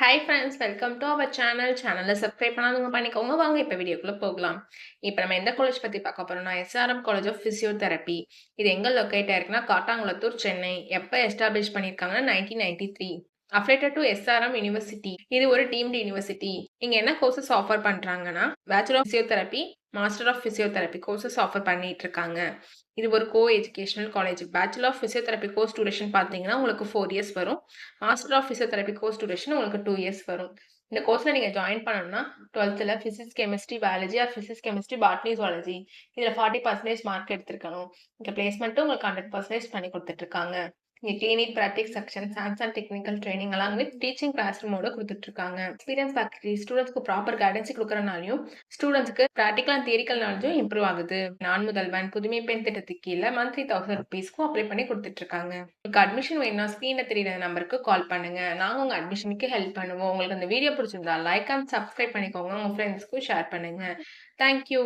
Hi friends, welcome to our channel. சேனலை subscribe பண்ணாதவங்க பண்ணிக்கோங்க. வாங்க இப்போ வீடியோக்குள்ள போகலாம். இப்போ நம்ம எந்த காலேஜ் பற்றி பார்க்க போறோம்னா எஸ்ஆர்எம் காலேஜ் ஆஃப் ஃபிசியோதெரப்பி. இது எங்கே லொக்கேட் ஆயிருக்குன்னா காட்டாங்குளத்தூர், சென்னை. எப்போ எஸ்டாப்ளிஷ் பண்ணியிருக்காங்கன்னா 1993. Affiliated to SRM university. இது ஒரு டீம்டு யூனிவர்சிட்டி. இங்க என்ன கோர்சஸ் ஆஃபர் பண்றாங்கன்னா bachelor of physiotherapy, master of physiotherapy courses offer பண்ணிட்டு இருக்காங்க. இது ஒரு co educational college. Bachelor of physiotherapy course duration பார்த்தீங்கன்னா உங்களுக்கு 4 இயர்ஸ் வரும். Master of physiotherapy course duration உங்களுக்கு 2 இயர்ஸ் வரும். இந்த கோர்ஸ்ல நீங்க ஜாயின் பண்ணணும்னா 12th physics chemistry biology R physics chemistry botany zoology இதுல 40% மார்க் எடுத்திருக்கணும். இங்க பிளேஸ்மெண்ட்டும் உங்களுக்கு 100% பண்ணி கொடுத்துட்டு இருக்காங்க. இங்க clinic practice section, hands and technical training எல்லாம் வித் டீச்சிங் கிளாஸ் ரூமோட கொடுத்துட்டு இருக்காங்க. எக்ஸ்பீரியன்ஸ் ஃபேக்கல்டி ஸ்டூடெண்ட்ஸ்க்கு ப்ராப்பர் கைடன்ஸ் கொடுக்கறனாலையும் ஸ்டூடெண்ட்ஸ்க்கு ப்ராக்டிக்கல் அண்ட் தியரிக்கல் நாலேஜும் இம்ப்ரூவ் ஆகுது. நான் முதல்வன் புதுமை பெண் திட்டத்துக்கு கீழே மந்த்லி 1000 ருபீஸ்க்கும் அப்ளை பண்ணி கொடுத்துட்டு இருக்காங்க. உங்களுக்கு அட்மிஷன் வேணும்னா ஸ்கிரீன்ல தெரியுற நம்பருக்கு கால் பண்ணுங்க. நாங்க உங்க அட்மிஷனுக்கு ஹெல்ப் பண்ணுவோம். உங்களுக்கு அந்த வீடியோ பிடிச்சிருந்தா லைக் அண்ட் சப்ஸ்கிரைப் பண்ணிக்கோங்க. உங்க ஃப்ரெண்ட்ஸ்க்கும் ஷேர் பண்ணுங்க. தேங்க்யூ.